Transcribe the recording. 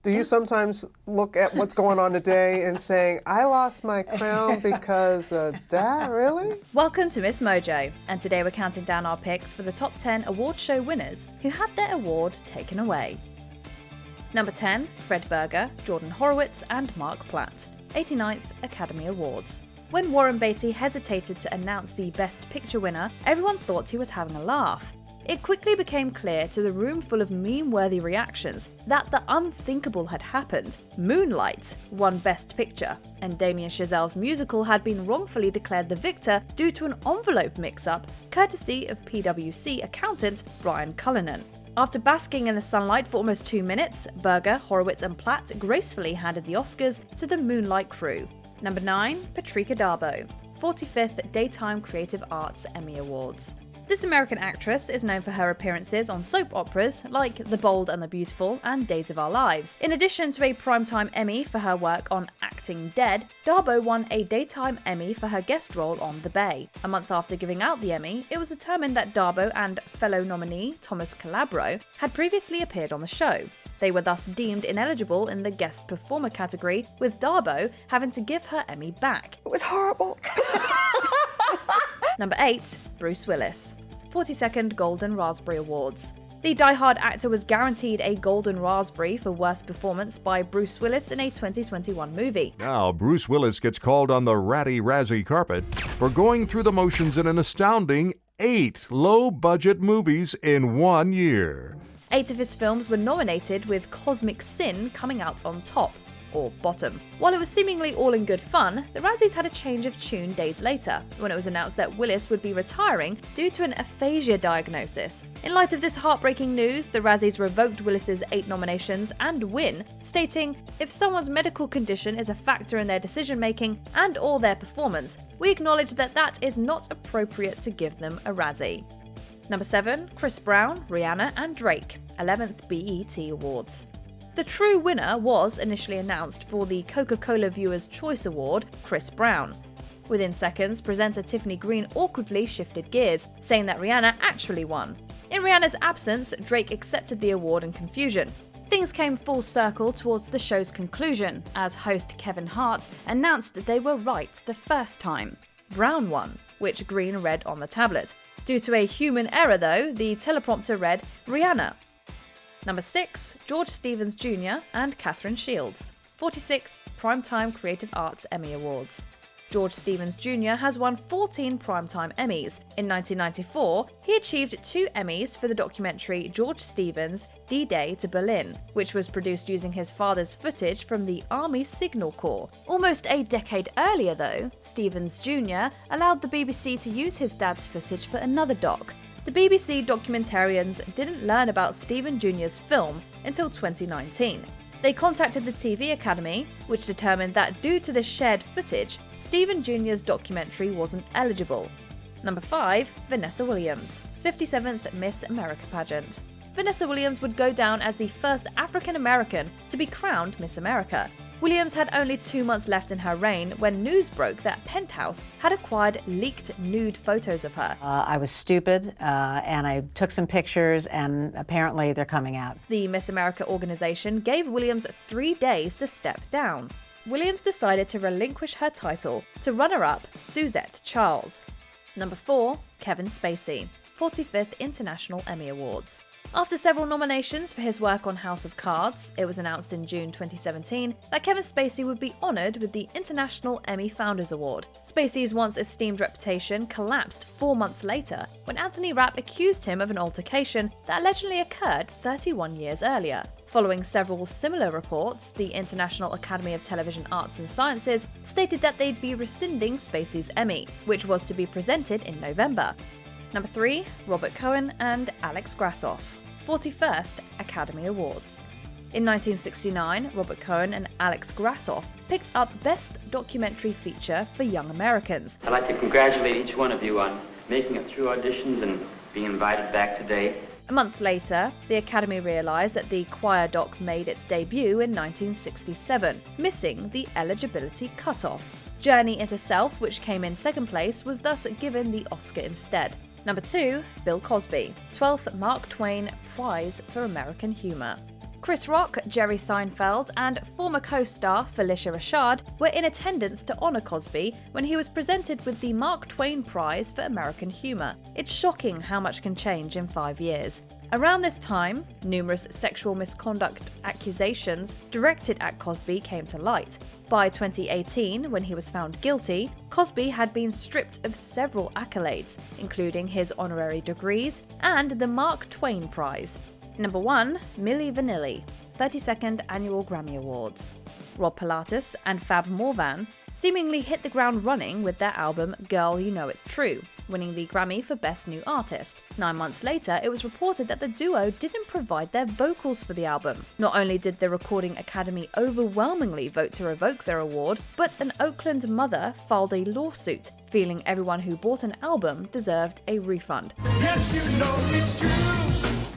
Do you sometimes look at what's going on today and saying, I lost my crown because of that, really? Welcome to Miss Mojo, and today we're counting down our picks for the top 10 award show winners who had their award taken away. Number 10, Fred Berger, Jordan Horowitz and Mark Platt, 89th Academy Awards. When Warren Beatty hesitated to announce the Best Picture winner, everyone thought he was having a laugh. It quickly became clear to the room full of meme-worthy reactions that the unthinkable had happened. Moonlight won Best Picture, and Damien Chazelle's musical had been wrongfully declared the victor due to an envelope mix-up, courtesy of PwC accountant Brian Cullinan. After basking in the sunlight for almost 2 minutes, Berger, Horowitz and Platt gracefully handed the Oscars to the Moonlight crew. Number 9, Patria Daro, 45th Daytime Creative Arts Emmy Awards. This American actress is known for her appearances on soap operas like The Bold and the Beautiful and Days of Our Lives. In addition to a Primetime Emmy for her work on Acting Dead, Daro won a Daytime Emmy for her guest role on The Bay. A month after giving out the Emmy, it was determined that Daro and fellow nominee Thomas Calabro had previously appeared on the show. They were thus deemed ineligible in the Guest Performer category, with Daro having to give her Emmy back. It was horrible. Number 8, Bruce Willis, 42nd Golden Raspberry Awards. The die-hard actor was guaranteed a Golden Raspberry for Worst Performance by Bruce Willis in a 2021 movie. Now, Bruce Willis gets called on the ratty Razzie carpet for going through the motions in an astounding 8 low-budget movies in 1 year. 8 of his films were nominated, with Cosmic Sin coming out on top, or bottom. While it was seemingly all in good fun, the Razzies had a change of tune days later, when it was announced that Willis would be retiring due to an aphasia diagnosis. In light of this heartbreaking news, the Razzies revoked Willis's 8 nominations and win, stating, "If someone's medical condition is a factor in their decision-making and/or their performance, we acknowledge that that is not appropriate to give them a Razzie." Number 7, Chris Brown, Rihanna and Drake, 11th BET Awards. The true winner was initially announced for the Coca-Cola Viewers' Choice Award, Chris Brown. Within seconds, presenter Tiffany Green awkwardly shifted gears, saying that Rihanna actually won. In Rihanna's absence, Drake accepted the award in confusion. Things came full circle towards the show's conclusion, as host Kevin Hart announced that they were right the first time. Brown won, which Green read on the tablet. Due to a human error though, the teleprompter read Rihanna. Number 6, George Stevens Jr. and Catherine Shields, 46th Primetime Creative Arts Emmy Awards. George Stevens Jr. has won 14 Primetime Emmys. In 1994, he achieved 2 Emmys for the documentary George Stevens, D-Day to Berlin, which was produced using his father's footage from the Army Signal Corps. Almost a decade earlier though, Stevens Jr. allowed the BBC to use his dad's footage for another doc. The BBC documentarians didn't learn about Stephen Jr.'s film until 2019. They contacted the TV Academy, which determined that due to the shared footage, Stephen Jr.'s documentary wasn't eligible. Number 5, Vanessa Williams, 57th Miss America pageant. Vanessa Williams would go down as the first African American to be crowned Miss America. Williams had only 2 months left in her reign when news broke that Penthouse had acquired leaked nude photos of her. I was stupid, and I took some pictures, and apparently they're coming out. The Miss America organization gave Williams 3 days to step down. Williams decided to relinquish her title to runner-up Suzette Charles. Number 4, Kevin Spacey, 45th International Emmy Awards. After several nominations for his work on House of Cards, it was announced in June 2017 that Kevin Spacey would be honoured with the International Emmy Founders Award. Spacey's once esteemed reputation collapsed 4 months later when Anthony Rapp accused him of an altercation that allegedly occurred 31 years earlier. Following several similar reports, the International Academy of Television Arts and Sciences stated that they'd be rescinding Spacey's Emmy, which was to be presented in November. Number 3, Robert Cohen and Alex Grassoff, 41st Academy Awards. In 1969, Robert Cohen and Alex Grassoff picked up Best Documentary Feature for Young Americans. I'd like to congratulate each one of you on making it through auditions and being invited back today. A month later, the Academy realised that the choir doc made its debut in 1967, missing the eligibility cutoff. Journey into Self, which came in second place, was thus given the Oscar instead. Number 2, Bill Cosby, 12th Mark Twain Prize for American Humour. Chris Rock, Jerry Seinfeld, and former co-star Felicia Rashad were in attendance to honor Cosby when he was presented with the Mark Twain Prize for American Humor. It's shocking how much can change in 5 years. Around this time, numerous sexual misconduct accusations directed at Cosby came to light. By 2018, when he was found guilty, Cosby had been stripped of several accolades, including his honorary degrees and the Mark Twain Prize. Number 1, Millie VanderWaal, 32nd Annual Grammy Awards. Rob Pilatus and Fab Morvan seemingly hit the ground running with their album Girl You Know It's True, winning the Grammy for Best New Artist. 9 months later, it was reported that the duo didn't provide their vocals for the album. Not only did the Recording Academy overwhelmingly vote to revoke their award, but an Oakland mother filed a lawsuit, feeling everyone who bought an album deserved a refund. Yes, you know it's true.